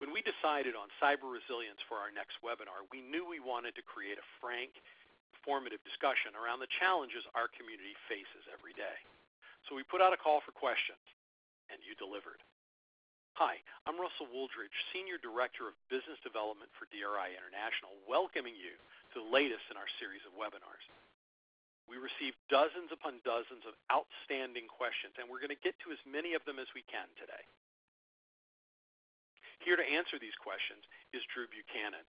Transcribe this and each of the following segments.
When we decided on cyber resilience for our next webinar, we knew we wanted to create a frank, informative discussion around the challenges our community faces every day. So we put out a call for questions, and you delivered. Hi, I'm Russell Wooldridge, Senior Director of Business Development for DRI International, welcoming you to the latest in our series of webinars. We received dozens upon dozens of outstanding questions, and we're going to get to as many of them as we can today. Here to answer these questions is Drew Buchanan,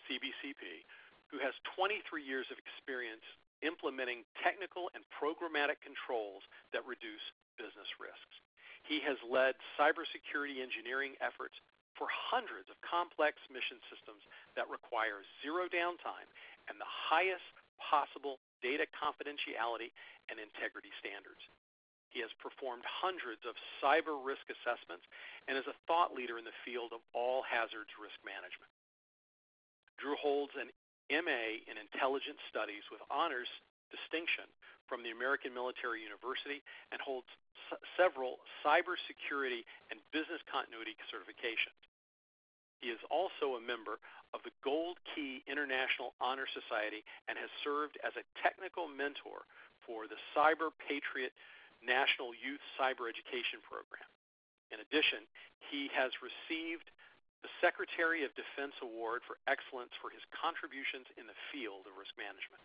CBCP, who has 23 years of experience implementing technical and programmatic controls that reduce business risks. He has led cybersecurity engineering efforts for hundreds of complex mission systems that require zero downtime and the highest possible data confidentiality and integrity standards. He has performed hundreds of cyber risk assessments and is a thought leader in the field of all hazards risk management. Drew holds an MA in Intelligence Studies with honors distinction from the American Military University and holds several cybersecurity and business continuity certifications. He is also a member of the Gold Key International Honor Society and has served as a technical mentor for the Cyber Patriot National Youth Cyber Education Program. In addition, he has received the Secretary of Defense Award for Excellence for his contributions in the field of risk management.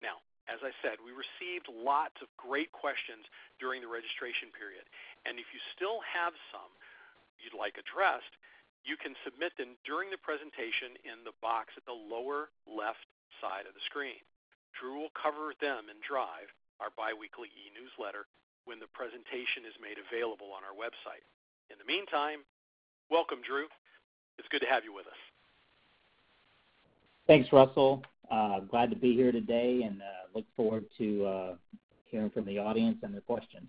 Now, as I said, we received lots of great questions during the registration period, and if you still have some you'd like addressed, you can submit them during the presentation in the box at the lower left side of the screen. Drew will cover them in Drive, our biweekly e-newsletter, when the presentation is made available on our website. In the meantime, welcome, Drew. It's good to have you with us. Thanks, Russell. Glad to be here today and look forward to hearing from the audience and their questions.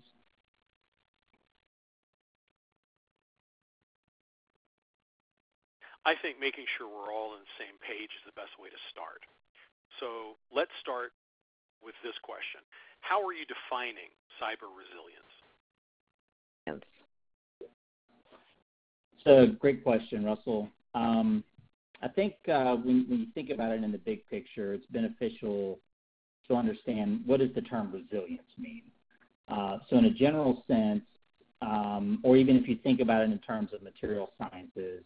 I think making sure we're all on the same page is the best way to start. So let's start with this question. How are you defining cyber resilience? It's a great question, Russell. I think when you think about it in the big picture, it's beneficial to understand what does the term resilience mean. So in a general sense, or even if you think about it in terms of material sciences,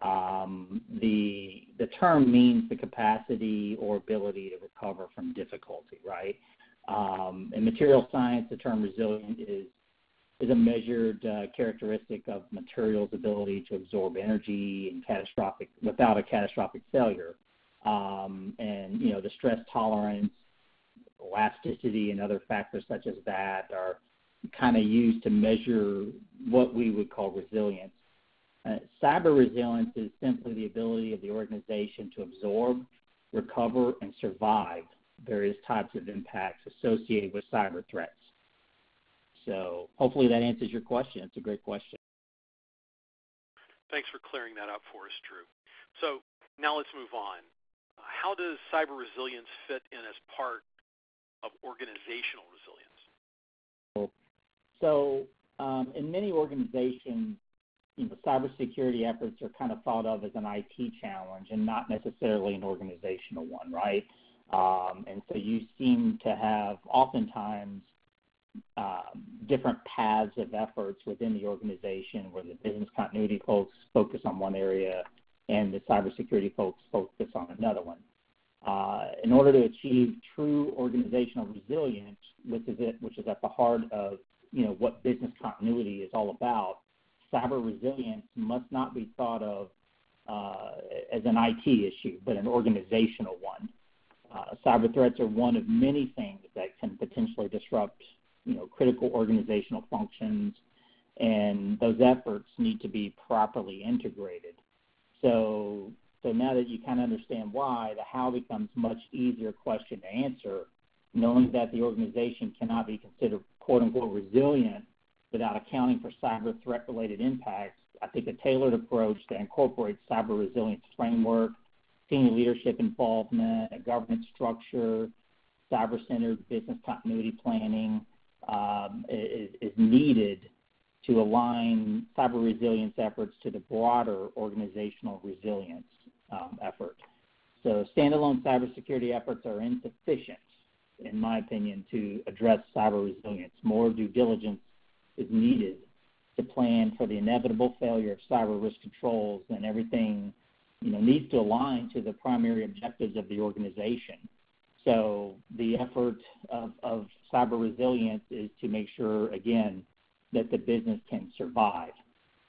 the term means the capacity or ability to recover from difficulty, right? In material science, the term resilient is a measured characteristic of materials' ability to absorb energy and without a catastrophic failure. And the stress tolerance, elasticity, and other factors such as that are kind of used to measure what we would call resilience. Cyber resilience is simply the ability of the organization to absorb, recover, and survive various types of impacts associated with cyber threats. So hopefully that answers your question. It's a great question. Thanks for clearing that up for us, Drew. So now let's move on. How does cyber resilience fit in as part of organizational resilience? So in many organizations, cybersecurity efforts are kind of thought of as an IT challenge and not necessarily an organizational one, right? And so you seem to have oftentimes different paths of efforts within the organization where the business continuity folks focus on one area and the cybersecurity folks focus on another one. In order to achieve true organizational resilience, which is at the heart of what business continuity is all about, cyber resilience must not be thought of as an IT issue, but an organizational one. Cyber threats are one of many things that can potentially disrupt, critical organizational functions, and those efforts need to be properly integrated. So now that you kind of understand why, the how becomes a much easier question to answer, knowing that the organization cannot be considered quote-unquote resilient without accounting for cyber threat-related impacts. I think a tailored approach that incorporates cyber resilience framework, senior leadership involvement, a governance structure, cyber-centered business continuity planning is needed to align cyber resilience efforts to the broader organizational resilience effort. So standalone cybersecurity efforts are insufficient, in my opinion, to address cyber resilience. More due diligence is needed to plan for the inevitable failure of cyber risk controls, and everything needs to align to the primary objectives of the organization. So the effort of cyber resilience is to make sure, again, that the business can survive.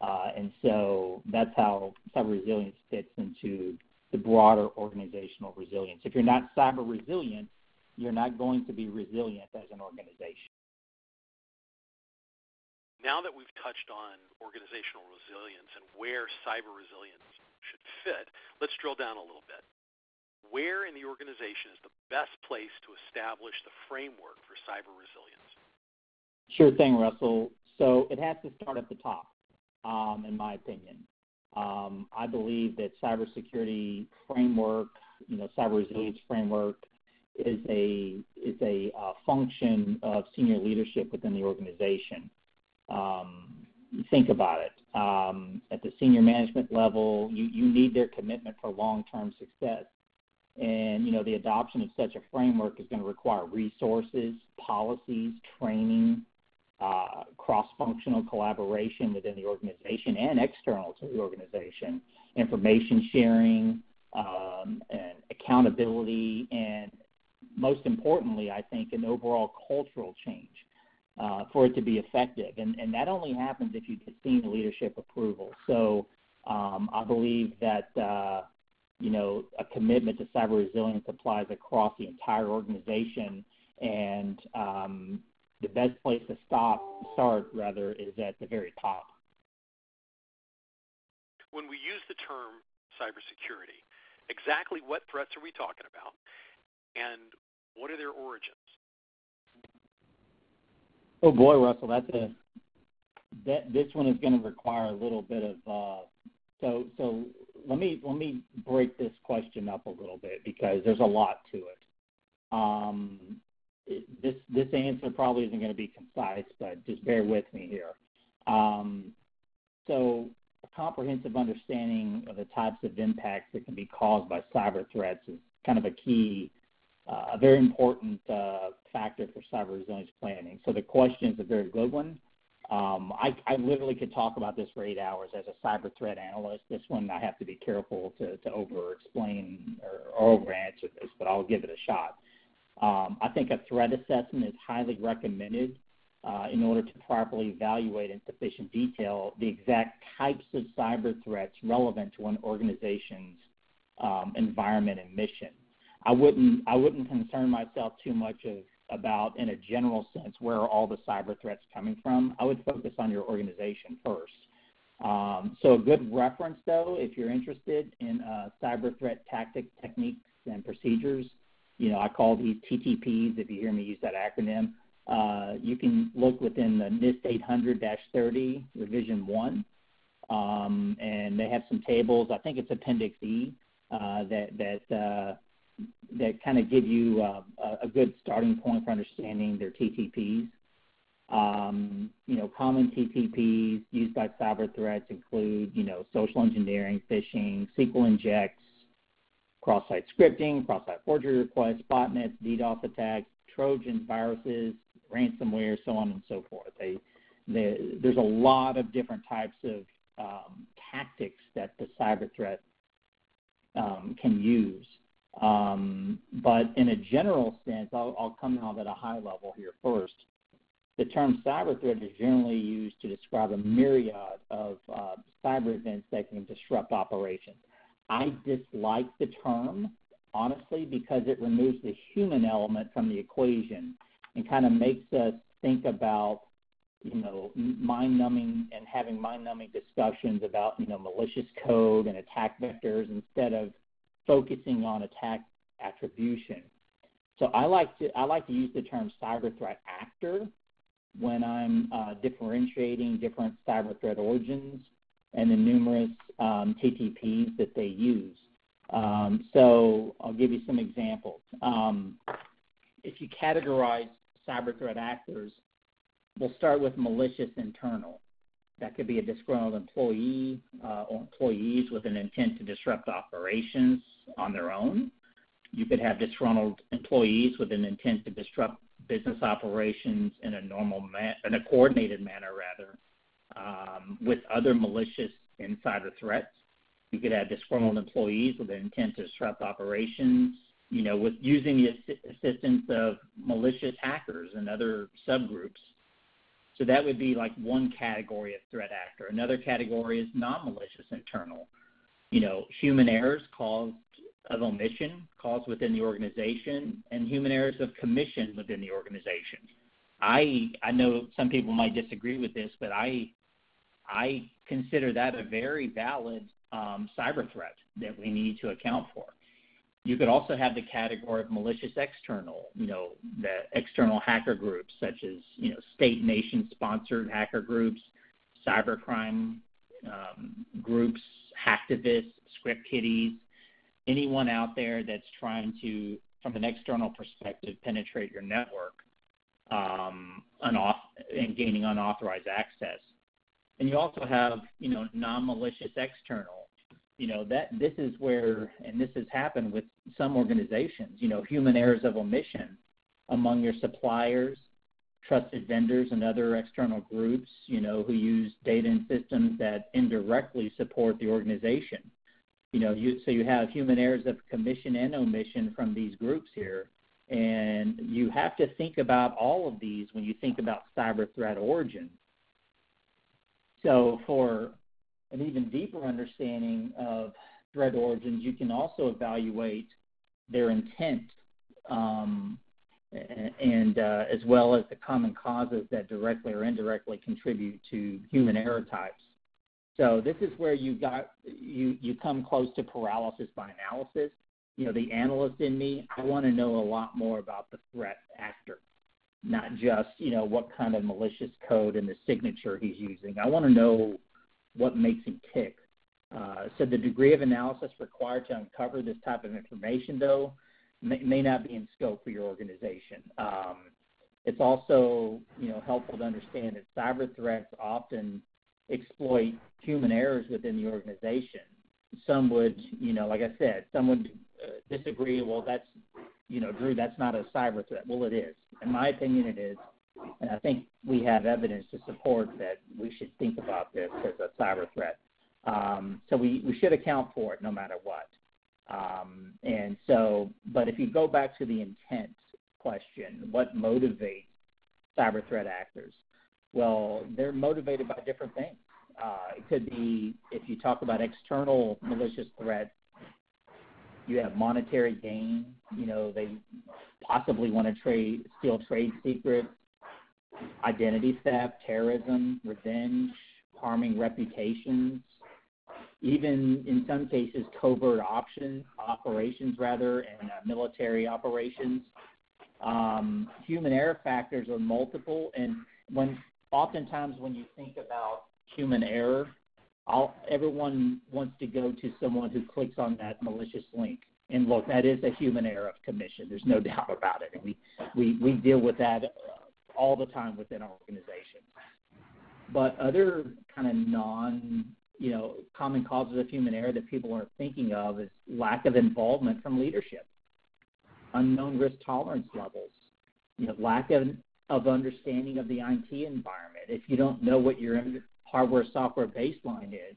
And so that's how cyber resilience fits into the broader organizational resilience. If you're not cyber resilient, you're not going to be resilient as an organization. Now that we've touched on organizational resilience and where cyber resilience should fit, let's drill down a little bit. Where in the organization is the best place to establish the framework for cyber resilience? Sure thing, Russell. So it has to start at the top, in my opinion. I believe that cybersecurity framework, cyber resilience framework, is a function of senior leadership within the organization. Think about it. At the senior management level, you need their commitment for long-term success. And, the adoption of such a framework is going to require resources, policies, training, cross-functional collaboration within the organization and external to the organization, information sharing, and accountability, and most importantly, I think, an overall cultural change for it to be effective. And that only happens if you get senior leadership approval. So I believe that, a commitment to cyber resilience applies across the entire organization, and the best place to start is at the very top. When we use the term cybersecurity, exactly what threats are we talking about, and what are their origins? Oh boy, Russell, this one is going to require a little bit of. So let me break this question up a little bit because there's a lot to it. This answer probably isn't going to be concise, but just bear with me here. So a comprehensive understanding of the types of impacts that can be caused by cyber threats is kind of a very important factor for cyber resilience planning. So the question is a very good one. I literally could talk about this for 8 hours as a cyber threat analyst. This one I have to be careful to over-explain or over-answer this, but I'll give it a shot. I think a threat assessment is highly recommended in order to properly evaluate in sufficient detail the exact types of cyber threats relevant to an organization's environment and mission. I wouldn't concern myself too much about, in a general sense, where are all the cyber threats coming from. I would focus on your organization first. So a good reference, though, if you're interested in cyber threat tactics, techniques, and procedures, I call these TTPs, if you hear me use that acronym. You can look within the NIST 800-30 Revision 1, and they have some tables. I think it's Appendix E that kind of give you a good starting point for understanding their TTPs. Common TTPs used by cyber threats include, social engineering, phishing, SQL injects, cross-site scripting, cross-site forgery requests, botnets, DDoS attacks, Trojans, viruses, ransomware, so on and so forth. There's a lot of different types of tactics that the cyber threat can use. But in a general sense, I'll come out at a high level here first. The term cyber threat is generally used to describe a myriad of cyber events that can disrupt operations. I dislike the term, honestly, because it removes the human element from the equation and kind of makes us think about, mind-numbing and having mind-numbing discussions about, malicious code and attack vectors instead of focusing on attack attribution. So I like to use the term cyber threat actor when I'm differentiating different cyber threat origins and the numerous TTPs that they use. So I'll give you some examples. If you categorize cyber threat actors, we'll start with malicious internal. That could be a disgruntled employee or employees with an intent to disrupt operations on their own. You could have disgruntled employees with an intent to disrupt business operations in a coordinated manner, with other malicious insider threats. You could have disgruntled employees with an intent to disrupt operations, with using the assistance of malicious hackers and other subgroups. So that would be like one category of threat actor. Another category is non-malicious internal. Human errors of omission caused within the organization, and human errors of commission within the organization. I know some people might disagree with this, but I consider that a very valid cyber threat that we need to account for. You could also have the category of malicious external, the external hacker groups such as, state nation-sponsored hacker groups, cybercrime groups, hacktivists, script kiddies, anyone out there that's trying to, from an external perspective, penetrate your network and gaining unauthorized access. And you also have, non-malicious external. This is where, and this has happened with some organizations, human errors of omission among your suppliers, trusted vendors, and other external groups, who use data and systems that indirectly support the organization. So you have human errors of commission and omission from these groups here, and you have to think about all of these when you think about cyber threat origin. So for an even deeper understanding of threat origins, you can also evaluate their intent and as well as the common causes that directly or indirectly contribute to human error types. So this is where you come close to paralysis by analysis. The analyst in me, I want to know a lot more about the threat actor, not just, what kind of malicious code and the signature he's using. I want to know what makes him tick. So the degree of analysis required to uncover this type of information, though, may not be in scope for your organization. It's also, helpful to understand that cyber threats often exploit human errors within the organization. Some would, like I said, some would disagree, well, that's, Drew, that's not a cyber threat. Well, it is. In my opinion, it is. And I think we have evidence to support that we should think about this as a cyber threat. So we should account for it no matter what. But if you go back to the intent question, what motivates cyber threat actors? Well, they're motivated by different things. It could be, if you talk about external malicious threats, you have monetary gain. They possibly want to steal trade secrets, identity theft, terrorism, revenge, harming reputations, even in some cases covert operations and military operations. Human error factors are multiple, and oftentimes when you think about human error, everyone wants to go to someone who clicks on that malicious link. And look, that is a human error of commission. There's no doubt about it. And we deal with that all the time within our organization. But other kind of common causes of human error that people aren't thinking of is lack of involvement from leadership, unknown risk tolerance levels, lack of understanding of the IT environment. If you don't know what your hardware-software baseline is,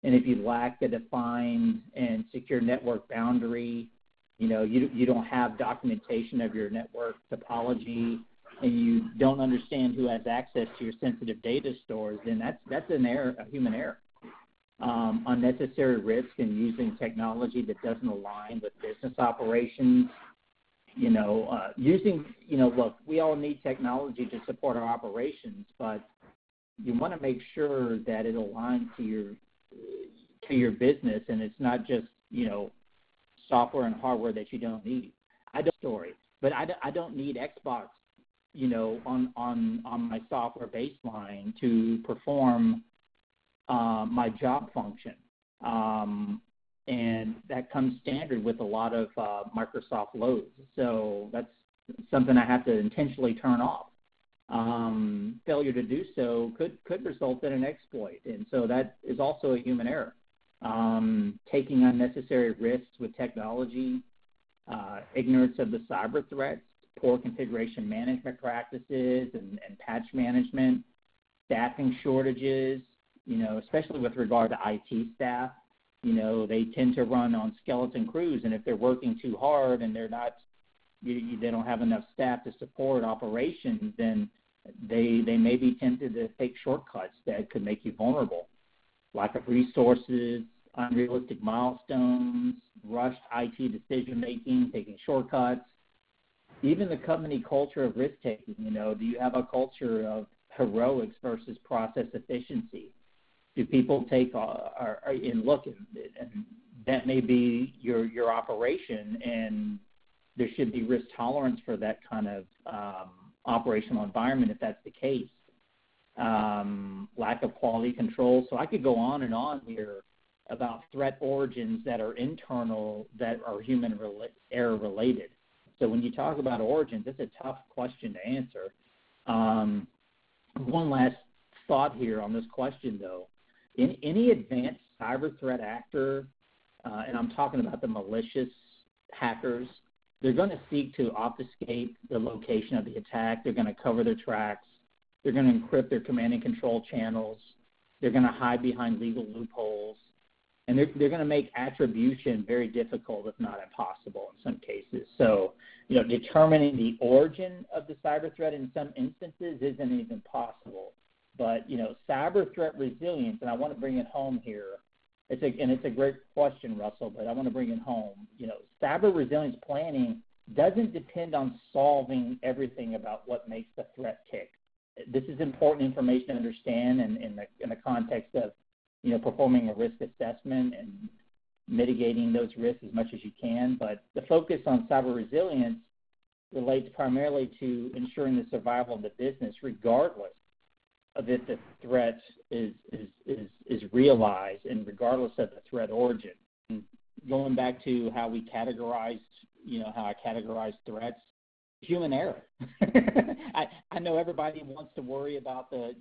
and if you lack a defined and secure network boundary, you don't have documentation of your network topology, and you don't understand who has access to your sensitive data stores, then that's an error, a human error. Unnecessary risk in using technology that doesn't align with business operations. Look, we all need technology to support our operations, but you want to make sure that it aligns to your business, and it's not just software and hardware that you don't need. I don't need Xbox, on my software baseline to perform my job function, and that comes standard with a lot of Microsoft loads. So that's something I have to intentionally turn off. failure to do so could result in an exploit. And so that is also a human error. Taking unnecessary risks with technology, ignorance of the cyber threats, poor configuration management practices and patch management, staffing shortages, especially with regard to IT staff. They tend to run on skeleton crews, and if they're working too hard and they don't have enough staff to support operations, then they may be tempted to take shortcuts that could make you vulnerable. Lack of resources, unrealistic milestones, rushed IT decision-making, taking shortcuts, even the company culture of risk-taking. Do you have a culture of heroics versus process efficiency? Do people take and look, and that may be your operation, and there should be risk tolerance for that kind of operational environment if that's the case. Lack of quality control. So I could go on and on here about threat origins that are internal, that are human error related. So when you talk about origins, it's a tough question to answer. One last thought here on this question, though. In any advanced cyber threat actor, and I'm talking about the malicious hackers, they're going to seek to obfuscate the location of the attack. They're going to cover their tracks. They're going to encrypt their command and control channels. They're going to hide behind legal loopholes. And they're going to make attribution very difficult, if not impossible in some cases. So, determining the origin of the cyber threat in some instances isn't even possible. But, cyber threat resilience, and I want to bring it home here. It's a great question, Russell, but I want to bring it home. Cyber resilience planning doesn't depend on solving everything about what makes the threat tick. This is important information to understand in the context of, performing a risk assessment and mitigating those risks as much as you can. But the focus on cyber resilience relates primarily to ensuring the survival of the business, regardless of if the threat is realized and regardless of the threat origin. And going back to how we categorized, how I categorized threats, human error. I know everybody wants to worry about the,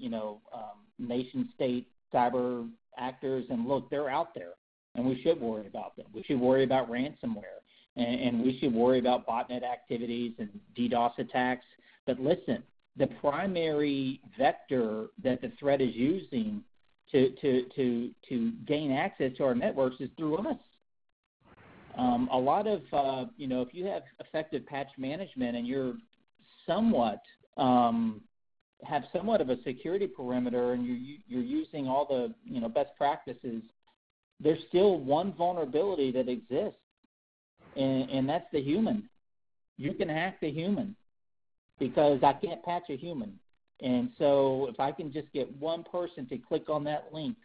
nation state cyber actors, and look, they're out there, and we should worry about them. We should worry about ransomware, and we should worry about botnet activities and DDoS attacks. But listen, the primary vector that the threat is using to gain access to our networks is through us. A lot of, if you have effective patch management and you're have somewhat of a security perimeter and you're using all the, best practices, there's still one vulnerability that exists, and that's the human. You can hack the human because I can't patch a human. And so if I can just get one person to click on that link,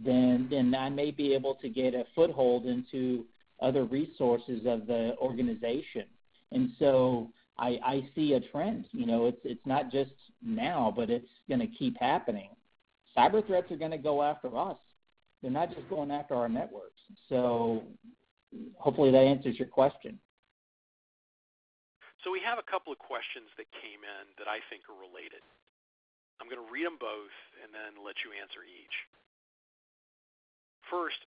then I may be able to get a foothold into other resources of the organization. And so I see a trend. It's not just now, but it's going to keep happening. Cyber threats are going to go after us. They're not just going after our networks. So hopefully that answers your question. So we have a couple of questions that came in that I think are related. I'm going to read them both and then let you answer each. First,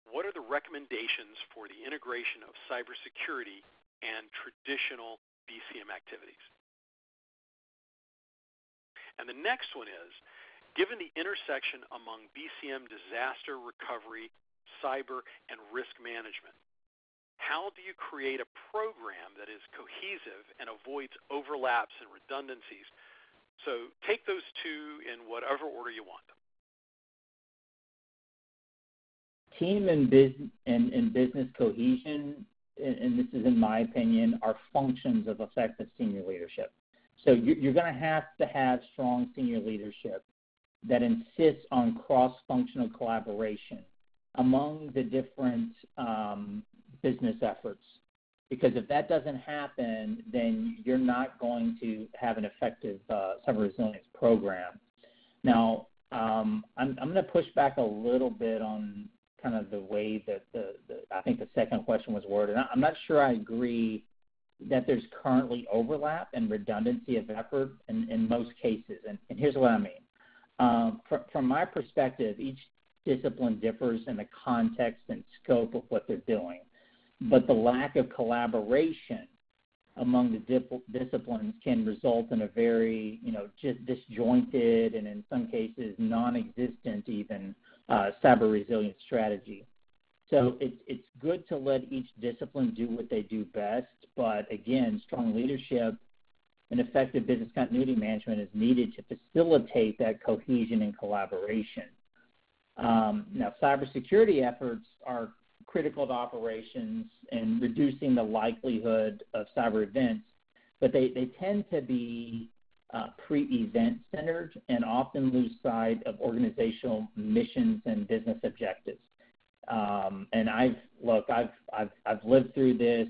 what are the recommendations for the integration of cybersecurity and traditional BCM activities? And the next one is, given the intersection among BCM disaster recovery, cyber, and risk management, how do you create a program that is cohesive and avoids overlaps and redundancies? So take those two in whatever order you want. Team and business cohesion, and this is in my opinion, are functions of effective senior leadership. So you're going to have strong senior leadership that insists on cross-functional collaboration among the different business efforts. Because if that doesn't happen, then you're not going to have an effective cyber resilience program. Now, I'm going to push back a little bit on kind of the way that I think the second question was worded. I'm not sure I agree that there's currently overlap and redundancy of effort in most cases. And here's what I mean. From my perspective, each discipline differs in the context and scope of what they're doing. But the lack of collaboration among the disciplines can result in a very, just disjointed and in some cases non-existent even cyber resilience strategy. So it's good to let each discipline do what they do best, but again, strong leadership and effective business continuity management is needed to facilitate that cohesion and collaboration. Now, cybersecurity efforts are critical to operations and reducing the likelihood of cyber events, but they tend to be pre-event centered and often lose sight of organizational missions and business objectives. And I've lived through this.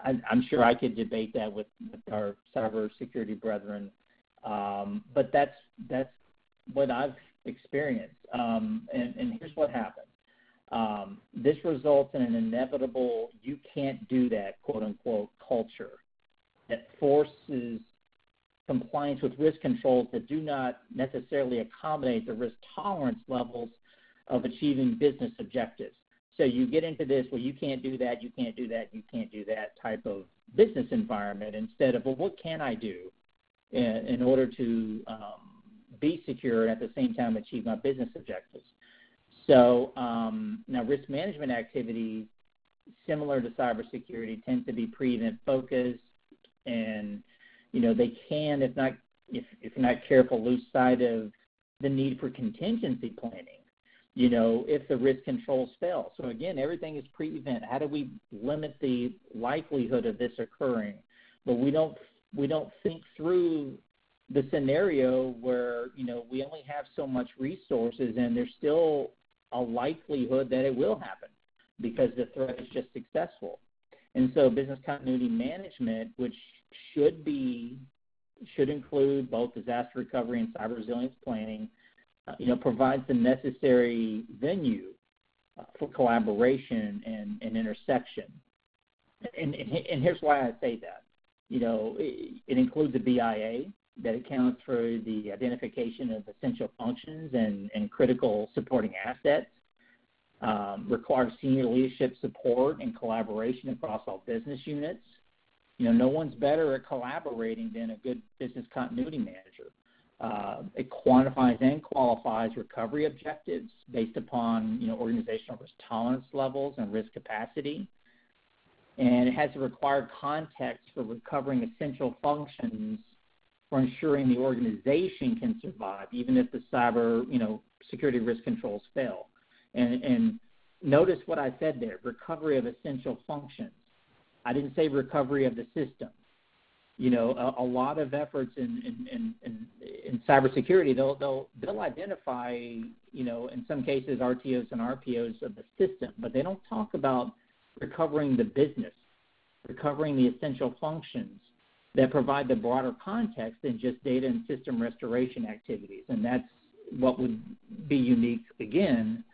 I'm sure I could debate that with our cybersecurity brethren, but that's what I've experienced. And here's what happens. This results in an inevitable "you can't do that" quote unquote culture that forces compliance with risk controls that do not necessarily accommodate the risk tolerance levels of achieving business objectives. So you get into this, well, you can't do that, you can't do that, you can't do that type of business environment instead of, well, what can I do in order to be secure and at the same time achieve my business objectives? So now risk management activities, similar to cybersecurity, tend to be pre-event focused, and they can, if you're not careful, lose sight of the need for contingency planning. If the risk controls fail. So again, everything is pre-event. How do we limit the likelihood of this occurring? But we don't think through the scenario where we only have so much resources and there's still a likelihood that it will happen because the threat is just successful. And so business continuity management, which should include both disaster recovery and cyber resilience planning, provides the necessary venue for collaboration and intersection. And here's why I say that. It includes a BIA that accounts for the identification of essential functions and critical supporting assets, requires senior leadership support and collaboration across all business units. No one's better at collaborating than a good business continuity manager. It quantifies and qualifies recovery objectives based upon organizational risk tolerance levels and risk capacity. And it has a required context for recovering essential functions for ensuring the organization can survive, even if the cyber security risk controls fail. And notice what I said there, recovery of essential functions. I didn't say recovery of the system. A lot of efforts in cybersecurity, they'll identify, in some cases RTOs and RPOs of the system, but they don't talk about recovering the business, recovering the essential functions that provide the broader context than just data and system restoration activities. And that's what would be unique, again,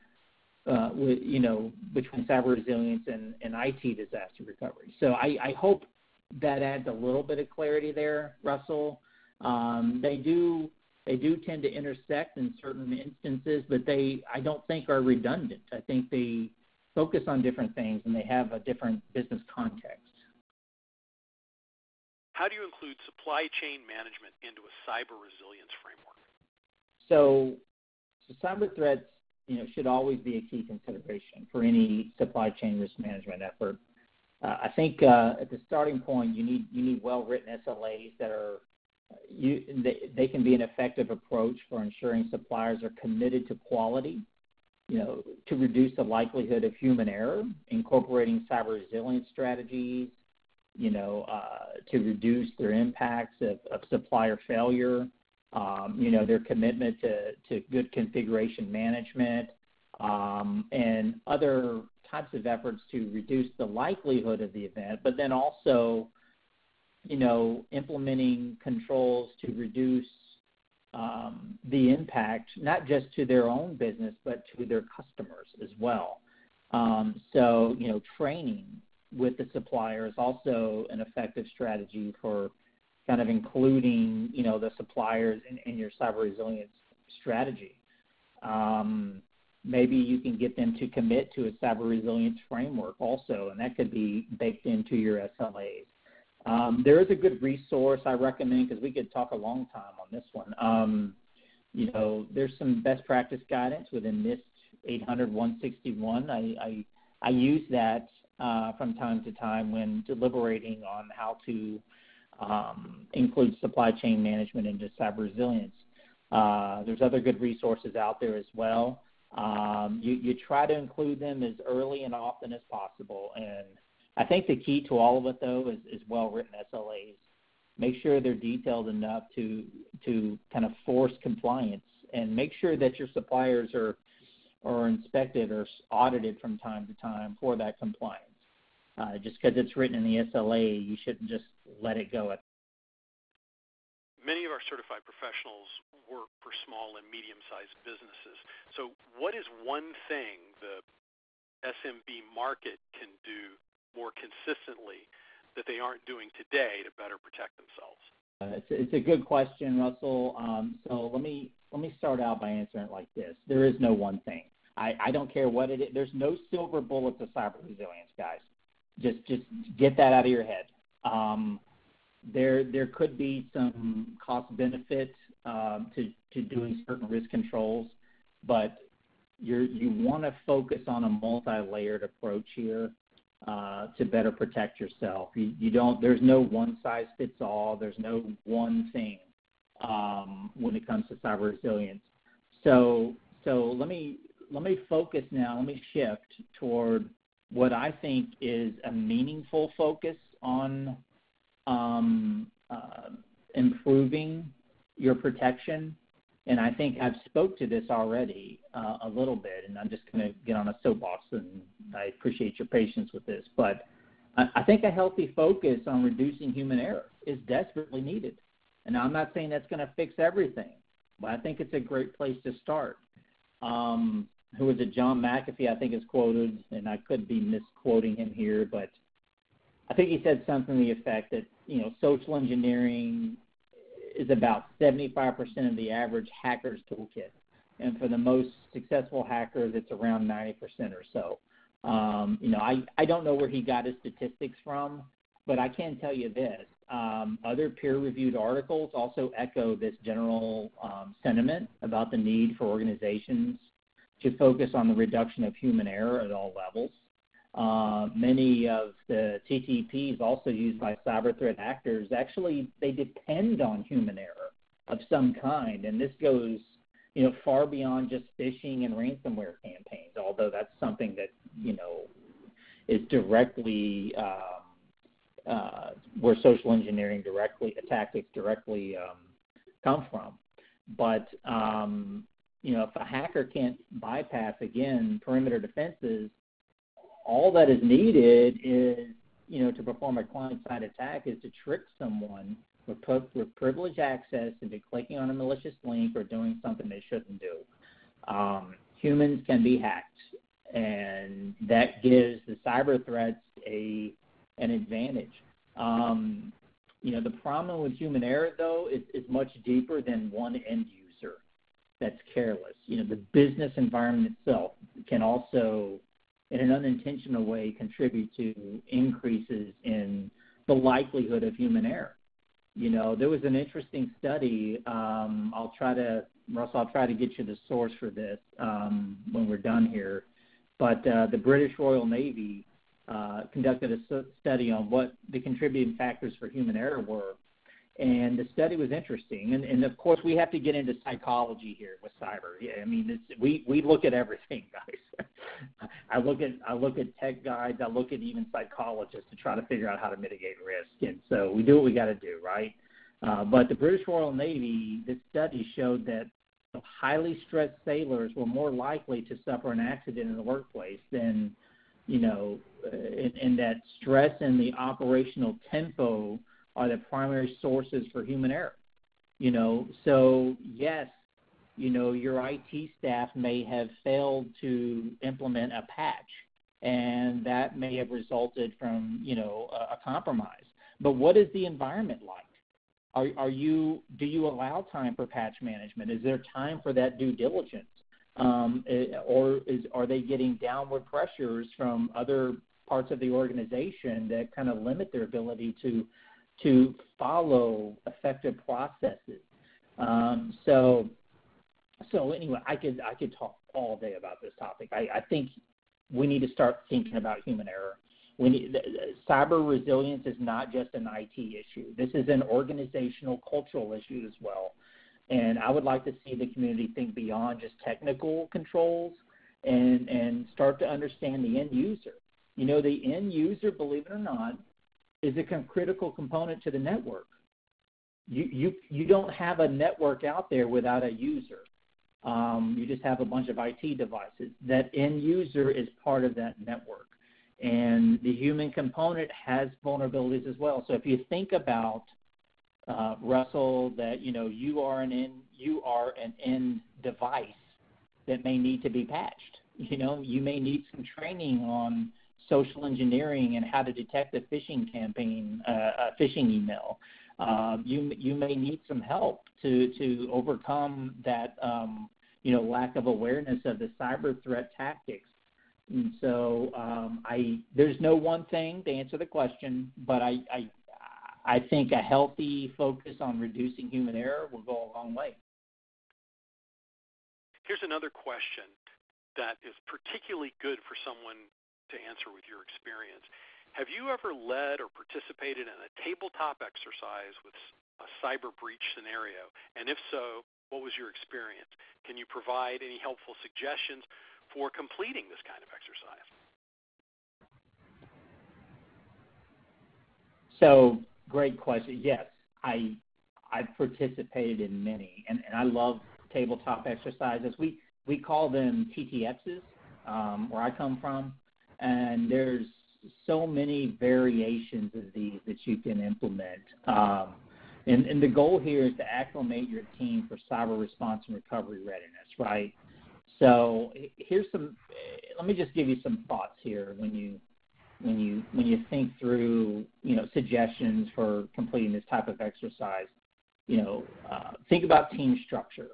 between cyber resilience and IT disaster recovery. So I hope that adds a little bit of clarity there, Russell. They do tend to intersect in certain instances, but I don't think are redundant. I think they focus on different things and they have a different business context. How do you include supply chain management into a cyber resilience framework? So cyber threats, should always be a key consideration for any supply chain risk management effort. I think at the starting point, you need well-written SLAs that are they can be an effective approach for ensuring suppliers are committed to quality, to reduce the likelihood of human error, incorporating cyber resilience strategies, to reduce their impacts of supplier failure, their commitment to good configuration management, and other types of efforts to reduce the likelihood of the event, but then also, implementing controls to reduce the impact, not just to their own business, but to their customers as well. So, training with the supplier is also an effective strategy for kind of including, the suppliers in your cyber resilience strategy. Maybe you can get them to commit to a cyber resilience framework also, and that could be baked into your SLAs. There is a good resource I recommend, because we could talk a long time on this one. There's some best practice guidance within NIST 800-161. I use that from time to time when deliberating on how to include supply chain management into cyber resilience. There's other good resources out there as well. You try to include them as early and often as possible. And I think the key to all of it, though, is well-written SLAs. Make sure they're detailed enough to kind of force compliance, and make sure that your suppliers are inspected or audited from time to time for that compliance. Just because it's written in the SLA, you shouldn't just let it go. Many of our certified professionals work for small and medium-sized businesses. So what is one thing the SMB market can do more consistently that they aren't doing today to better protect themselves? It's a good question, Russell. So let me start out by answering it like this. There is no one thing. I don't care what it is. There's no silver bullet to cyber resilience, guys. Just get that out of your head. There could be some cost benefit to doing certain risk controls, but you want to focus on a multi-layered approach here to better protect yourself. There's no one size fits all. There's no one thing when it comes to cyber resilience. So let me focus now. Let me shift toward what I think is a meaningful focus on improving your protection. And I think I've spoke to this already a little bit, and I'm just going to get on a soapbox, and I appreciate your patience with this. But I think a healthy focus on reducing human error is desperately needed. And I'm not saying that's going to fix everything, but I think it's a great place to start. Who was it? John McAfee, I think, is quoted, and I could be misquoting him here, but I think he said something to the effect that, social engineering is about 75% of the average hacker's toolkit. And for the most successful hackers, it's around 90% or so. I don't know where he got his statistics from, but I can tell you this. Other peer-reviewed articles also echo this general sentiment about the need for organizations to focus on the reduction of human error at all levels. Many of the TTPs also used by cyber threat actors, actually, they depend on human error of some kind. And this goes, far beyond just phishing and ransomware campaigns, although that's something that, is directly where social engineering tactics directly come from. But, if a hacker can't bypass, again, perimeter defenses, all that is needed is, to perform a client-side attack is to trick someone with privileged access into clicking on a malicious link or doing something they shouldn't do. Humans can be hacked, and that gives the cyber threats an advantage. The problem with human error, though, is much deeper than one end user that's careless. The business environment itself can also, in an unintentional way, contribute to increases in the likelihood of human error. There was an interesting study. I'll try to get you the source for this when we're done here. But the British Royal Navy conducted a study on what the contributing factors for human error were. And the study was interesting. And of course, we have to get into psychology here with cyber. Yeah, I mean, we look at everything, guys. I look at tech guides. I look at even psychologists to try to figure out how to mitigate risk. And so we do what we got to do, right? But the British Royal Navy, this study showed that highly stressed sailors were more likely to suffer an accident in the workplace than, and that stress and the operational tempo are the primary sources for human error. So yes, your IT staff may have failed to implement a patch, and that may have resulted from, a compromise. But what is the environment like? Do you allow time for patch management? Is there time for that due diligence? Are they getting downward pressures from other parts of the organization that kind of limit their ability to follow effective processes? So anyway, I could talk all day about this topic. I think we need to start thinking about human error. Cyber resilience is not just an IT issue. This is an organizational, cultural issue as well. And I would like to see the community think beyond just technical controls and start to understand the end user. The end user, believe it or not, is a critical component to the network. You don't have a network out there without a user. You just have a bunch of IT devices. That end user is part of that network. And the human component has vulnerabilities as well. So if you think about, Russell, that you are an end device that may need to be patched. You may need some training on social engineering and how to detect a phishing campaign, a phishing email. You may need some help to overcome that lack of awareness of the cyber threat tactics. And so there's no one thing to answer the question, but I think a healthy focus on reducing human error will go a long way. Here's another question that is particularly good for someone to answer with your experience. Have you ever led or participated in a tabletop exercise with a cyber breach scenario? And if so, what was your experience? Can you provide any helpful suggestions for completing this kind of exercise? So, great question. Yes, I've participated in many, and I love tabletop exercises. We call them TTXs, where I come from, and there's so many variations of these that you can implement. And the goal here is to acclimate your team for cyber response and recovery readiness, right? So let me just give you some thoughts here when you think through, suggestions for completing this type of exercise. Think about team structure.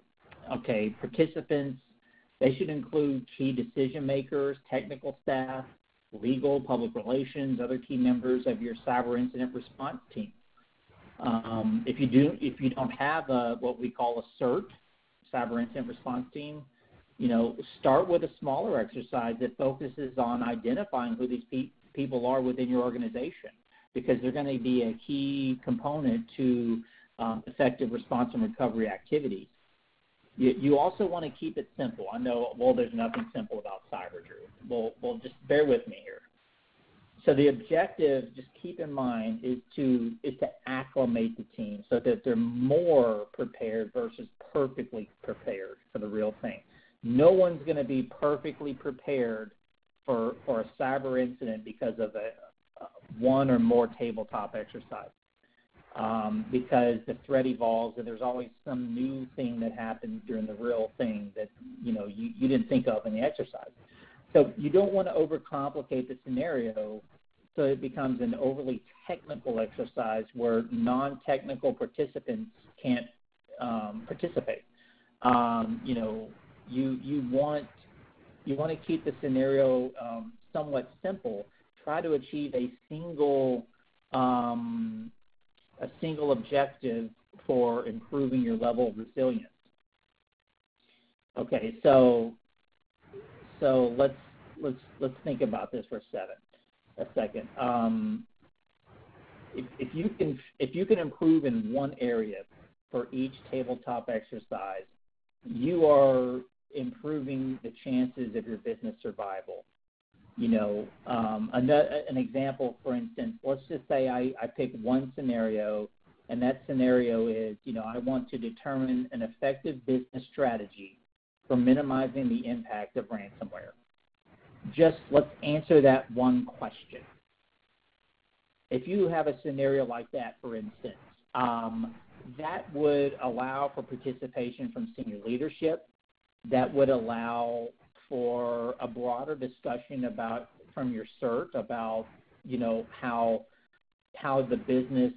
Okay, participants, they should include key decision makers, technical staff, legal, public relations, other key members of your cyber incident response team. If you don't have what we call a CERT, cyber incident response team, start with a smaller exercise that focuses on identifying who these people are within your organization, because they're going to be a key component to effective response and recovery activities. You also want to keep it simple. I know, there's nothing simple about cyber, Drew. Well, just bear with me here. So the objective, just keep in mind, is to acclimate the team so that they're more prepared versus perfectly prepared for the real thing. No one's going to be perfectly prepared for a cyber incident because of a one or more tabletop exercise. Because the threat evolves and there's always some new thing that happens during the real thing that you didn't think of in the exercise. So you don't want to overcomplicate the scenario so it becomes an overly technical exercise where non-technical participants can't participate. You want to keep the scenario somewhat simple. Try to achieve a single objective for improving your level of resilience. Okay, so let's think about this for a second. If you can improve in one area for each tabletop exercise, you are improving the chances of your business survival. An example, for instance, let's just say I pick one scenario, and that scenario is, I want to determine an effective business strategy for minimizing the impact of ransomware. Just let's answer that one question. If you have a scenario like that, for instance, that would allow for participation from senior leadership. That would allow for a broader discussion about from your CERT about, how the business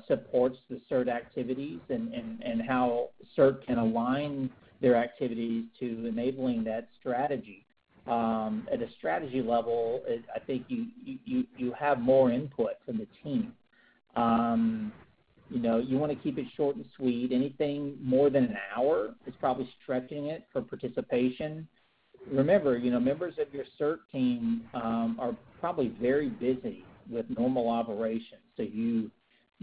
supports the CERT activities and how CERT can align their activities to enabling that strategy. At a strategy level, I think you have more input from the team. You want to keep it short and sweet. Anything more than an hour is probably stretching it for participation. Remember, members of your CERT team are probably very busy with normal operations. So you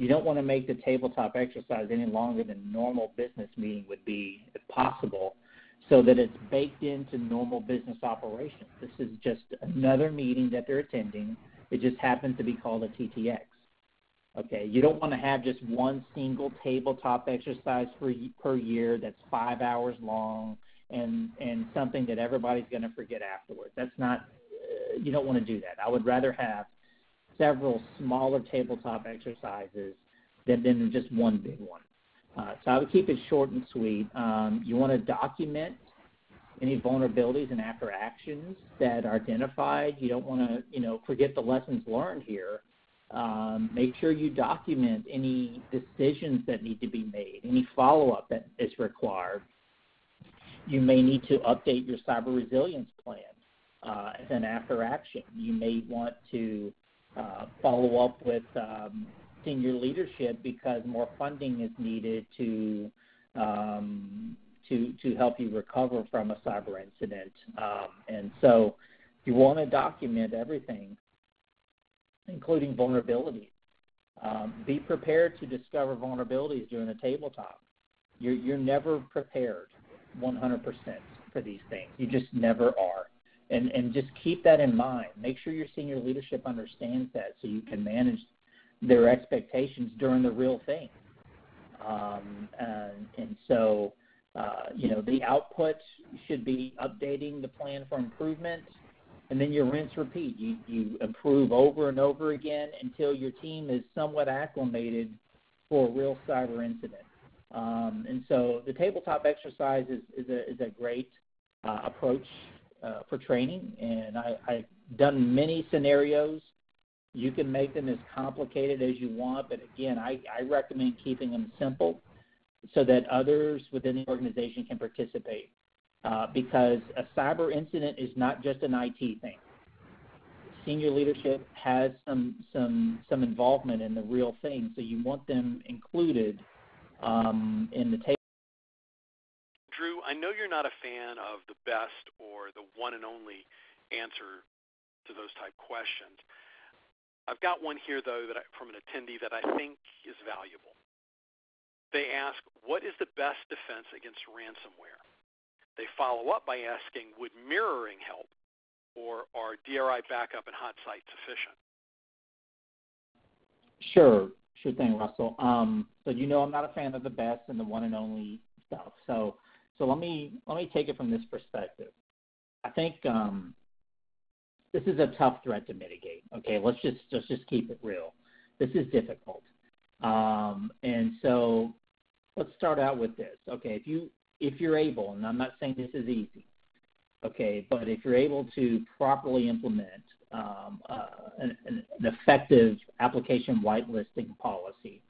don't want to make the tabletop exercise any longer than a normal business meeting would be, if possible, so that it's baked into normal business operations. This is just another meeting that they're attending. It just happens to be called a TTX. Okay, you don't want to have just one single tabletop exercise per year that's 5 hours long and something that everybody's going to forget afterwards. That's not, you don't want to do that. I would rather have several smaller tabletop exercises than just one big one. So I would keep it short and sweet. You want to document any vulnerabilities and after actions that are identified. You don't want to, forget the lessons learned here. Make sure you document any decisions that need to be made, any follow-up that is required. You may need to update your cyber resilience plan as an after action. You may want to follow up with senior leadership because more funding is needed to help you recover from a cyber incident. And so you want to document everything, including vulnerabilities. Be prepared to discover vulnerabilities during the tabletop. You're never prepared 100% for these things. You just never are. And just keep that in mind. Make sure your senior leadership understands that so you can manage their expectations during the real thing. And so, the output should be updating the plan for improvement, and then you rinse repeat. You improve over and over again until your team is somewhat acclimated for a real cyber incident. And so the tabletop exercise is a great approach for training, and I've done many scenarios. You can make them as complicated as you want, but again, I recommend keeping them simple so that others within the organization can participate. Because a cyber incident is not just an IT thing. Senior leadership has some involvement in the real thing, so you want them included in the table. Drew, I know you're not a fan of the best or the one and only answer to those type questions. I've got one here, though, from an attendee that I think is valuable. They ask, what is the best defense against ransomware? They follow up by asking, would mirroring help, or are DRI backup and hot site sufficient? Sure thing, Russell. So I'm not a fan of the best and the one and only stuff. So let me take it from this perspective. I think this is a tough threat to mitigate. Okay, let's just keep it real. This is difficult, and so let's start out with this. Okay, if you're able, and I'm not saying this is easy, okay, but if you're able to properly implement an effective application whitelisting policy,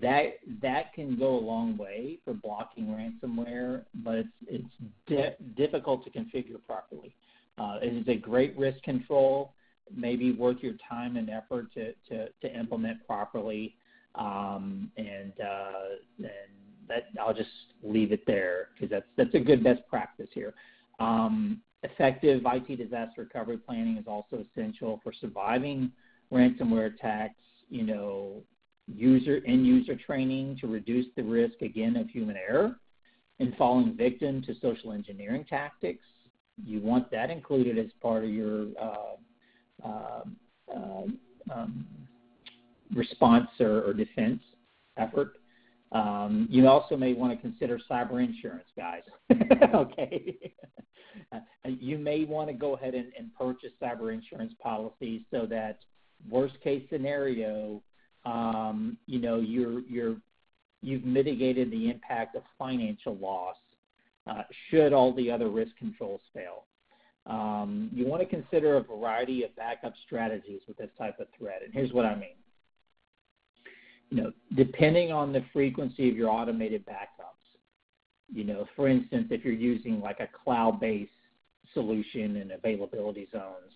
that can go a long way for blocking ransomware, but it's difficult to configure properly. It is a great risk control, maybe worth your time and effort to implement properly, and that I'll just leave it there because that's a good best practice here. Effective IT disaster recovery planning is also essential for surviving ransomware attacks. User training to reduce the risk again of human error and falling victim to social engineering tactics. You want that included as part of your response or defense effort. You also may want to consider cyber insurance, guys. Okay. You may want to go ahead and purchase cyber insurance policies so that worst case scenario, you've mitigated the impact of financial loss should all the other risk controls fail. you want to consider a variety of backup strategies with this type of threat. And here's what I mean. Depending on the frequency of your automated backups, for instance, if you're using like a cloud-based solution and availability zones,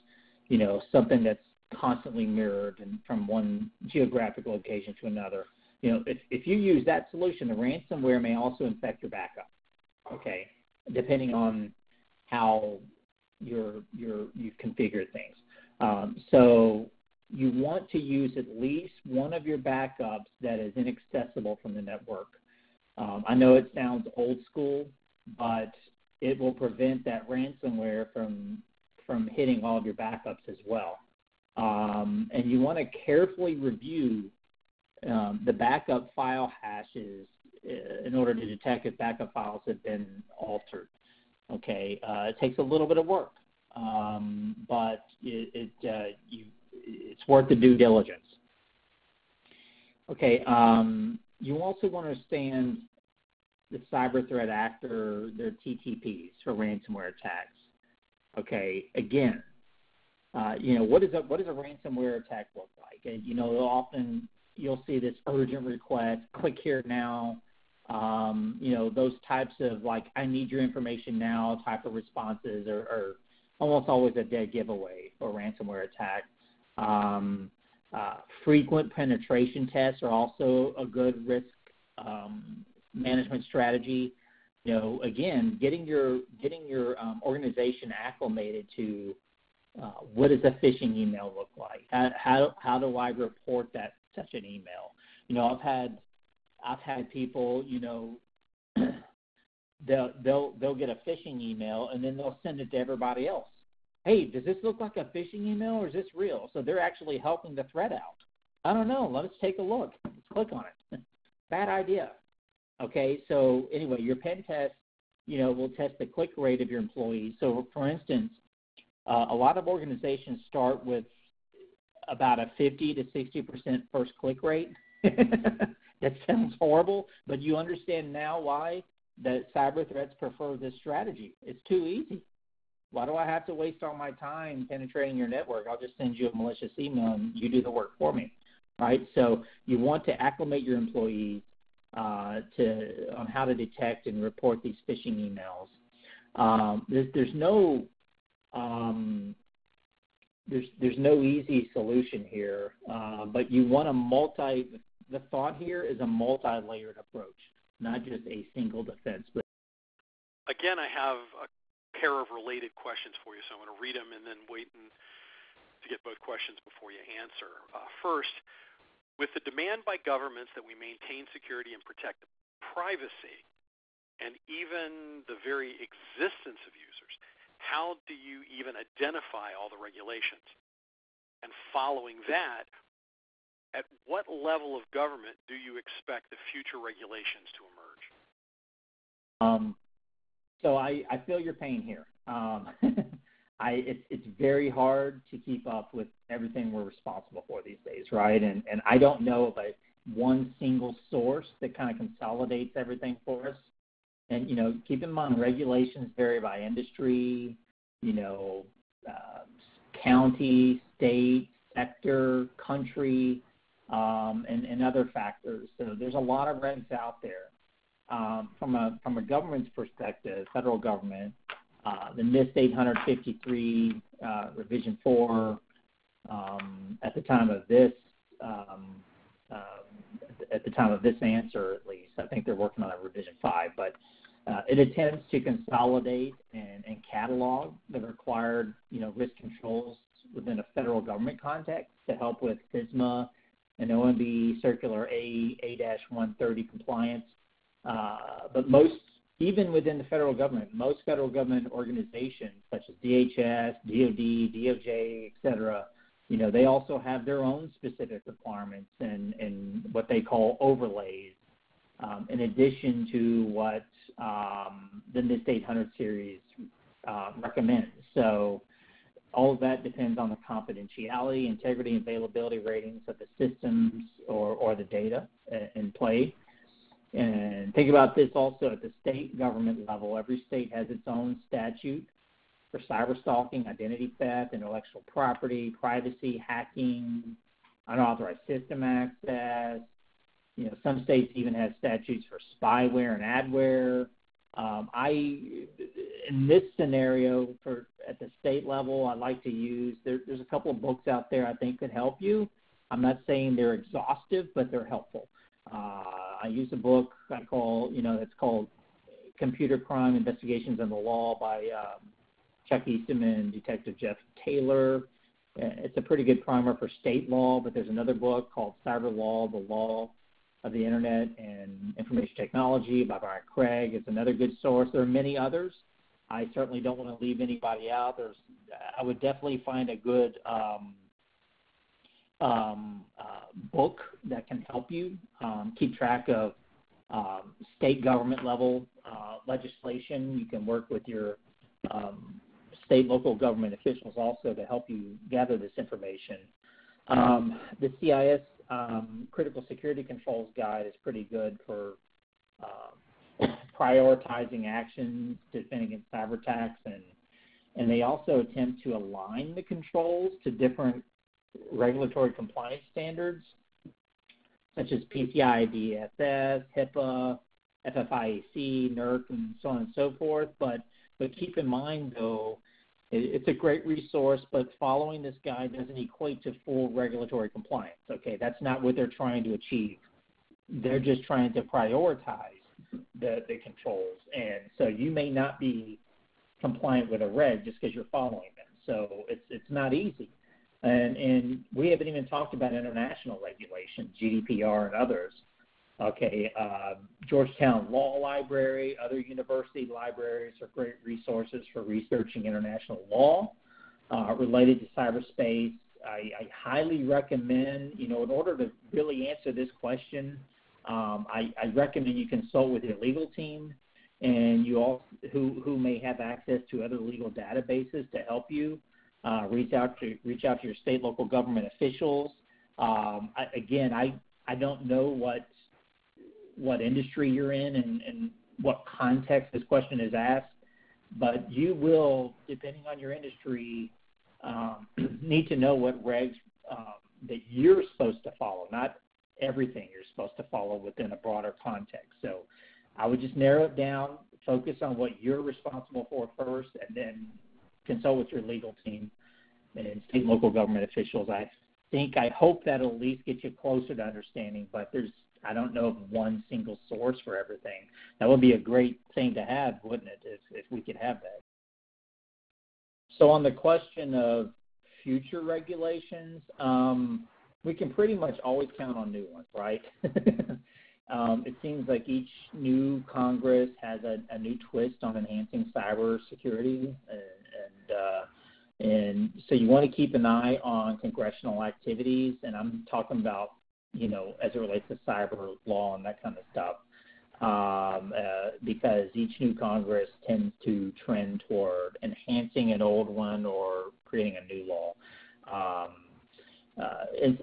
something that's constantly mirrored and from one geographic location to another, if you use that solution, the ransomware may also infect your backup, okay, depending on how you've configured things. So you want to use at least one of your backups that is inaccessible from the network. I know it sounds old school, but it will prevent that ransomware from hitting all of your backups as well. And you want to carefully review the backup file hashes in order to detect if backup files have been altered. Okay, it takes a little bit of work, but it's worth the due diligence. Okay, you also want to understand the cyber threat actor, their TTPs for ransomware attacks. Okay, again, what does a ransomware attack look like? And, often you'll see this urgent request, click here now, those types of like, I need your information now type of responses are almost always a dead giveaway for a ransomware attack. Frequent penetration tests are also a good risk management strategy. Again, getting your organization acclimated to what does a phishing email look like? How do I report such an email? I've had people, they'll get a phishing email and then they'll send it to everybody else. Hey, does this look like a phishing email or is this real? So they're actually helping the threat out. I don't know. Let's take a look. Let's click on it. Bad idea. Okay, so anyway, your pen test, will test the click rate of your employees. So, for instance, a lot of organizations start with about a 50 to 60% first click rate. That sounds horrible, but you understand now why that cyber threats prefer this strategy. It's too easy. Why do I have to waste all my time penetrating your network? I'll just send you a malicious email and you do the work for me, right? So you want to acclimate your employees on how to detect and report these phishing emails. There's no easy solution here, but you want the thought here is a multi-layered approach, not just a single defense. Again, I have a pair of related questions for you, so I'm going to read them and then wait to get both questions before you answer. First, with the demand by governments that we maintain security and protect privacy and even the very existence of users, how do you even identify all the regulations? And following that, at what level of government do you expect the future regulations to emerge? So I feel your pain here. It's very hard to keep up with everything we're responsible for these days, right? And I don't know of one single source that kind of consolidates everything for us. And, keep in mind regulations vary by industry, county, state, sector, country, and other factors. So there's a lot of regs out there. From a government's perspective, federal government, the NIST 853 revision 4 at the time of this answer, at least I think they're working on a revision 5, but it attempts to consolidate and catalog the required risk controls within a federal government context to help with FISMA and OMB Circular A-130 compliance. But even within the federal government, most federal government organizations such as DHS, DOD, DOJ, et cetera, they also have their own specific requirements and what they call overlays, in addition to what the NIST 800 series recommends. So all of that depends on the confidentiality, integrity, and availability ratings of the systems or the data in play. And think about this also at the state government level. Every state has its own statute for cyber stalking, identity theft, intellectual property, privacy, hacking, unauthorized system access. Some states even have statutes for spyware and adware. In this scenario, at the state level, I like to use. There's a couple of books out there I think could help you. I'm not saying they're exhaustive, but they're helpful. I use a book it's called Computer Crime Investigations and the Law by Chuck Easton and Detective Jeff Taylor. It's a pretty good primer for state law, but there's another book called Cyber Law, the Law of the Internet and Information Technology by Brian Craig. It's another good source. There are many others. I certainly don't want to leave anybody out. I would definitely find a good book that can help you keep track of state government level legislation. You can work with your state, local government officials also to help you gather this information. The CIS Critical Security Controls Guide is pretty good for prioritizing actions to defend against cyber attacks, and they also attempt to align the controls to different regulatory compliance standards, such as PCI DSS, HIPAA, FFIEC, NERC, and so on and so forth. But keep in mind, though, it's a great resource, but following this guide doesn't equate to full regulatory compliance. Okay, that's not what they're trying to achieve. They're just trying to prioritize the controls, and so you may not be compliant with a reg just because you're following them. So it's not easy. And we haven't even talked about international regulations, GDPR and others. Okay, Georgetown Law Library, other university libraries are great resources for researching international law related to cyberspace. I highly recommend, in order to really answer this question, I recommend you consult with your legal team and you all who may have access to other legal databases to help you. Reach out to your state, local government officials. I don't know what industry you're in and what context this question is asked, but you will, depending on your industry, need to know what regs that you're supposed to follow, not everything you're supposed to follow within a broader context. So I would just narrow it down, focus on what you're responsible for first, and then consult with your legal team and state and local government officials. I hope that'll at least get you closer to understanding, but I don't know of one single source for everything. That would be a great thing to have, wouldn't it, if we could have that. So on the question of future regulations, we can pretty much always count on new ones, right? It seems like each new Congress has a new twist on enhancing cyber security, and so you want to keep an eye on congressional activities, and I'm talking about, as it relates to cyber law and that kind of stuff, because each new Congress tends to trend toward enhancing an old one or creating a new law.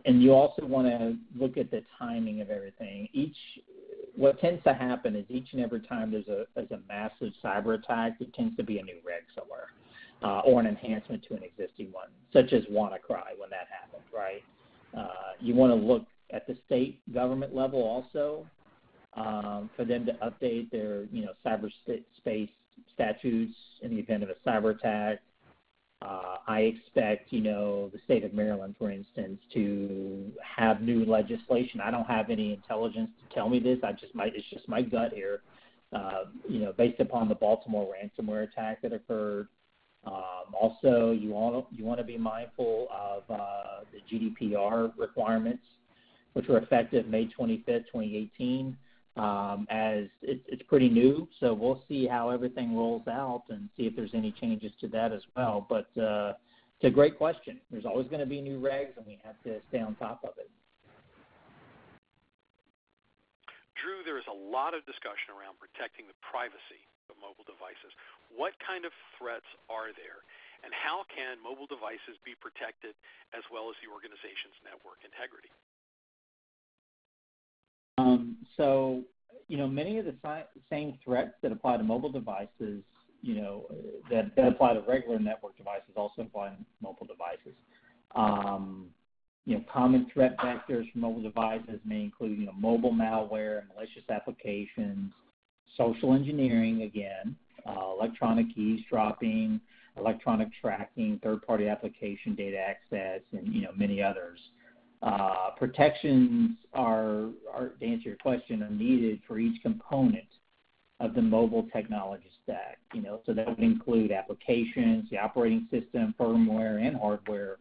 And you also want to look at the timing of everything. What tends to happen is each and every time there's a massive cyber attack, there tends to be a new reg somewhere, or an enhancement to an existing one, such as WannaCry when that happened, right? You want to look at the state government level also for them to update their cyberspace statutes in the event of a cyber attack. I expect, the state of Maryland, for instance, to have new legislation. I don't have any intelligence to tell me this. It's just my gut here. Based upon the Baltimore ransomware attack that occurred. Also, you want to be mindful of the GDPR requirements, which were effective May 25th, 2018. As it's pretty new, so we'll see how everything rolls out and see if there's any changes to that as well. But it's a great question. There's always going to be new regs, and we have to stay on top of it. Drew, there is a lot of discussion around protecting the privacy of mobile devices. What kind of threats are there, and how can mobile devices be protected as well as the organization's network integrity? So, many of the same threats that apply to mobile devices that apply to regular network devices also apply to mobile devices. Common threat vectors for mobile devices may include, mobile malware, malicious applications, social engineering, again, electronic eavesdropping, electronic tracking, third-party application data access, and, many others. Protections are, to answer your question, are needed for each component of the mobile technology stack. So that would include applications, the operating system, firmware, and hardware.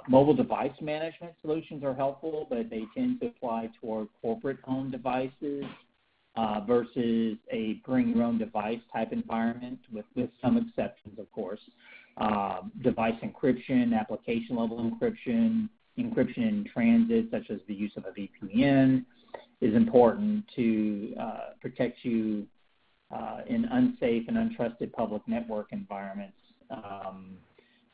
Mobile device management solutions are helpful, but they tend to apply toward corporate-owned devices versus a bring-your-own-device type environment, with some exceptions, of course. Device encryption, application-level encryption in transit, such as the use of a VPN, is important to protect you in unsafe and untrusted public network environments.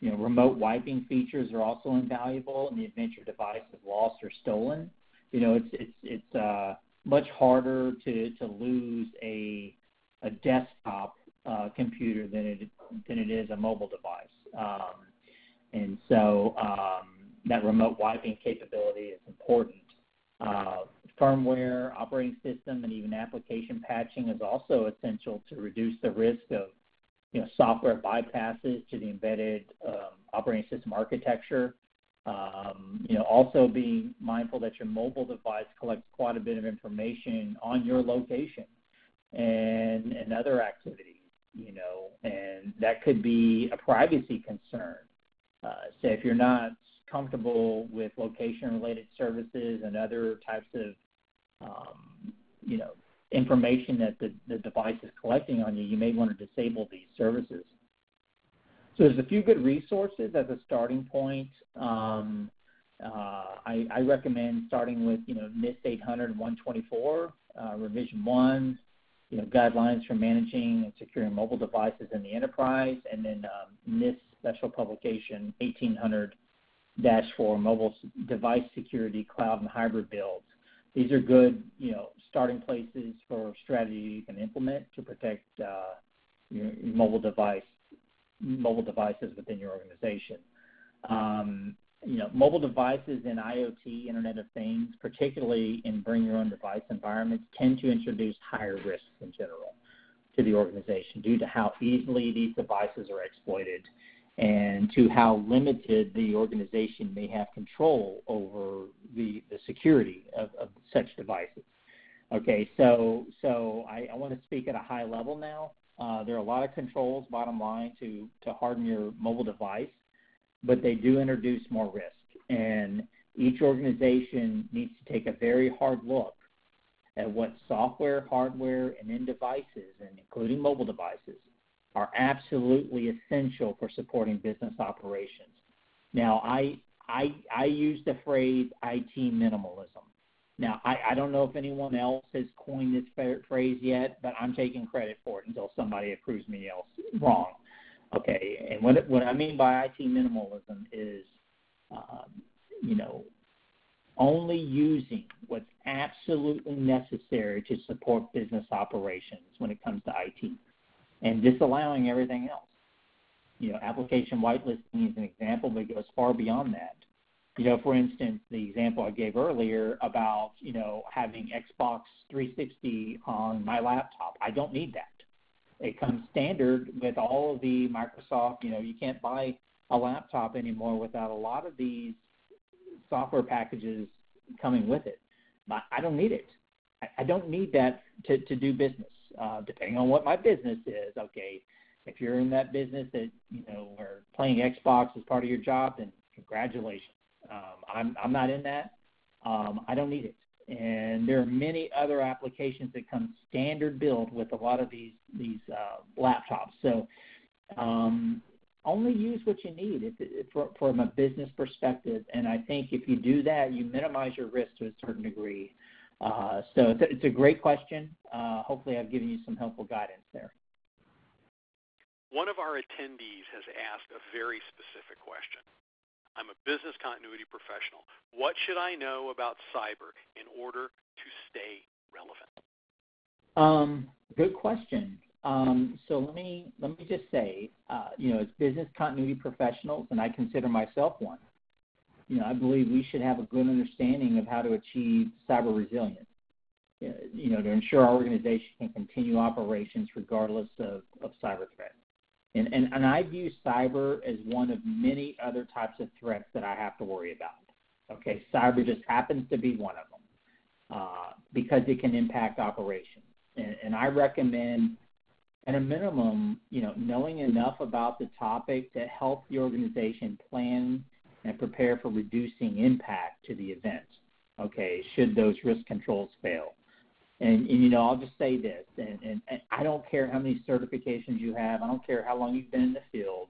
Remote wiping features are also invaluable in the event your device is lost or stolen. It's much harder to lose a desktop computer than it is a mobile device, and so that remote wiping capability is important. Firmware, operating system, and even application patching is also essential to reduce the risk of software bypasses to the embedded operating system architecture. Also being mindful that your mobile device collects quite a bit of information on your location and other activities, and that could be a privacy concern. So if you're not comfortable with location-related services and other types of, information that the device is collecting on you, you may want to disable these services. So there's a few good resources as a starting point. I recommend starting with, NIST 800 and 124, Revision 1, guidelines for managing and securing mobile devices in the enterprise, and then NIST Special Publication 1800-4, Mobile Device Security, Cloud and Hybrid Builds. These are good, starting places for strategy you can implement to protect your mobile devices within your organization. Mobile devices in IoT, Internet of Things, particularly in bring-your-own-device environments, tend to introduce higher risks in general to the organization due to how easily these devices are exploited and to how limited the organization may have control over the security of such devices. Okay, so I want to speak at a high level now. There are a lot of controls, bottom line, to harden your mobile device, but they do introduce more risk. And each organization needs to take a very hard look at what software, hardware, and end devices, and including mobile devices, are absolutely essential for supporting business operations. Now, I use the phrase IT minimalism. Now, I don't know if anyone else has coined this phrase yet, but I'm taking credit for it until somebody approves me else wrong. Okay, and what I mean by IT minimalism is, only using what's absolutely necessary to support business operations when it comes to IT, and disallowing everything else. Application whitelisting is an example, but it goes far beyond that. For instance, the example I gave earlier about, having Xbox 360 on my laptop. I don't need that. It comes standard with all of the Microsoft, you can't buy a laptop anymore without a lot of these software packages coming with it. I don't need it. I don't need that to do business, depending on what my business is. Okay, if you're in that business that, where playing Xbox is part of your job, then congratulations. I'm not in that. I don't need it. And there are many other applications that come standard built with a lot of these laptops. So only use what you need from a business perspective. And I think if you do that, you minimize your risk to a certain degree. So it's a great question. Hopefully I've given you some helpful guidance there. One of our attendees has asked a very specific question. I'm a business continuity professional. What should I know about cyber in order to stay relevant? Good question. So let me just say, as business continuity professionals, and I consider myself one, I believe we should have a good understanding of how to achieve cyber resilience, to ensure our organization can continue operations regardless of cyber threats. And I view cyber as one of many other types of threats that I have to worry about. Okay, cyber just happens to be one of them because it can impact operations. And I recommend, at a minimum, knowing enough about the topic to help the organization plan and prepare for reducing impact to the event, okay, should those risk controls fail. And I'll just say this, and I don't care how many certifications you have, I don't care how long you've been in the field,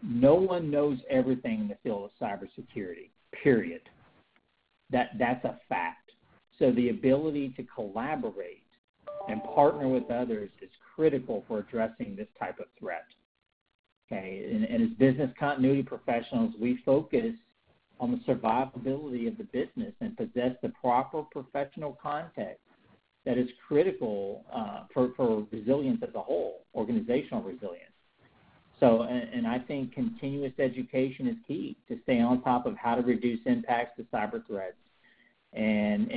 no one knows everything in the field of cybersecurity, period. That's a fact. So the ability to collaborate and partner with others is critical for addressing this type of threat. Okay, and as business continuity professionals, we focus on the survivability of the business and possess the proper professional context that is critical for resilience as a whole, organizational resilience. So, and I think continuous education is key to stay on top of how to reduce impacts to cyber threats. And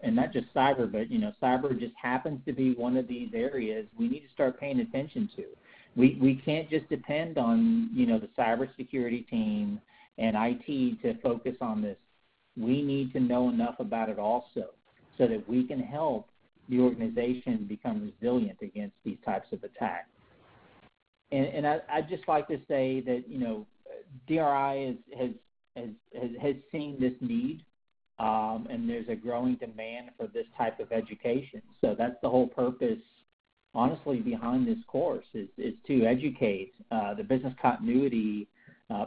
not just cyber, but, cyber just happens to be one of these areas we need to start paying attention to. We can't just depend on, the cybersecurity team and IT to focus on this. We need to know enough about it also so that we can help the organization become resilient against these types of attacks. And I'd just like to say that, DRI has seen this need, and there's a growing demand for this type of education. So that's the whole purpose, honestly, behind this course is to educate the business continuity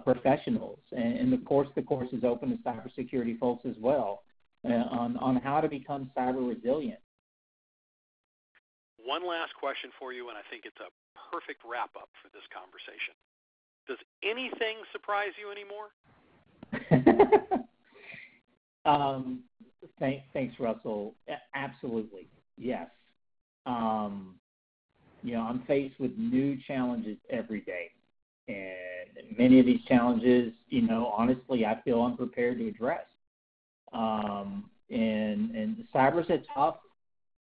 professionals. And of course, the course is open to cybersecurity folks as well on how to become cyber resilient. One last question for you, and I think it's a perfect wrap-up for this conversation. Does anything surprise you anymore? Thanks, Russell. Absolutely, yes. I'm faced with new challenges every day. And many of these challenges, honestly, I feel unprepared to address. And cyber's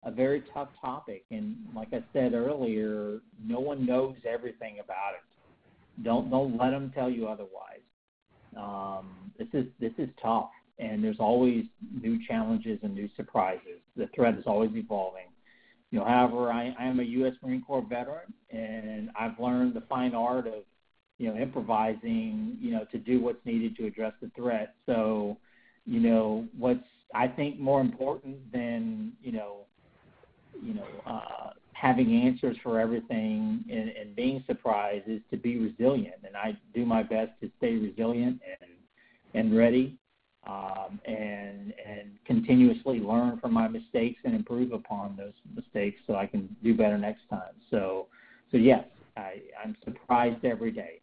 a very tough topic. And like I said earlier, no one knows everything about it. Don't let them tell you otherwise. This is tough, and there's always new challenges and new surprises. The threat is always evolving. However, I am a U.S. Marine Corps veteran, and I've learned the fine art of, improvising, to do what's needed to address the threat. So, what's, I think, more important than, having answers for everything and being surprised is to be resilient. And I do my best to stay resilient and ready and continuously learn from my mistakes and improve upon those mistakes so I can do better next time. So yes, I'm surprised every day.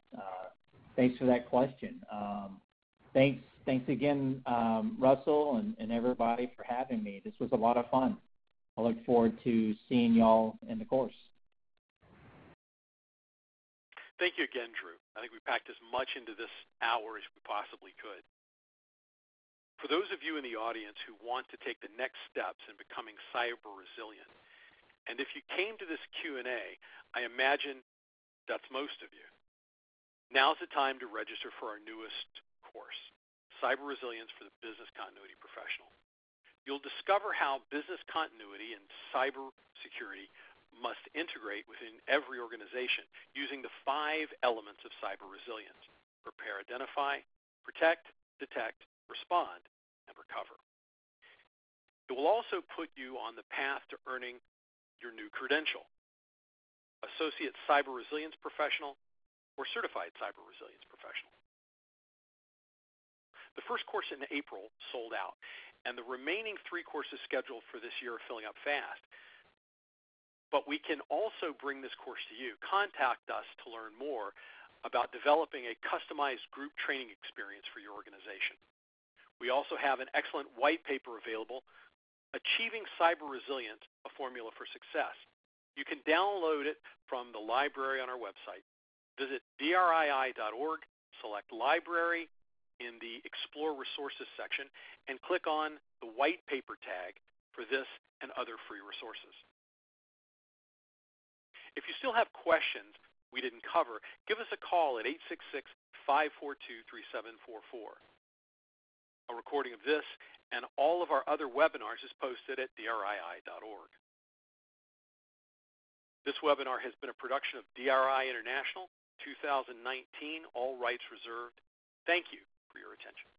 Thanks for that question. Thanks again, Russell, and everybody for having me. This was a lot of fun. I look forward to seeing y'all in the course. Thank you again, Drew. I think we packed as much into this hour as we possibly could. For those of you in the audience who want to take the next steps in becoming cyber resilient, and if you came to this Q&A, I imagine that's most of you, now's the time to register for our newest course, Cyber Resilience for the Business Continuity Professional. You'll discover how business continuity and cyber security must integrate within every organization using the 5 elements of cyber resilience: prepare, identify, protect, detect, respond, and recover. It will also put you on the path to earning your new credential, Associate Cyber Resilience Professional or Certified Cyber Resilience Professional. The first course in April sold out, and the remaining 3 courses scheduled for this year are filling up fast. But we can also bring this course to you. Contact us to learn more about developing a customized group training experience for your organization. We also have an excellent white paper available, Achieving Cyber Resilience, a Formula for Success. You can download it from the library on our website. Visit drii.org, select Library in the Explore Resources section, and click on the white paper tag for this and other free resources. If you still have questions we didn't cover, give us a call at 866-542-3744. A recording of this and all of our other webinars is posted at drii.org. This webinar has been a production of DRI International, 2019, all rights reserved. Thank you for your attention.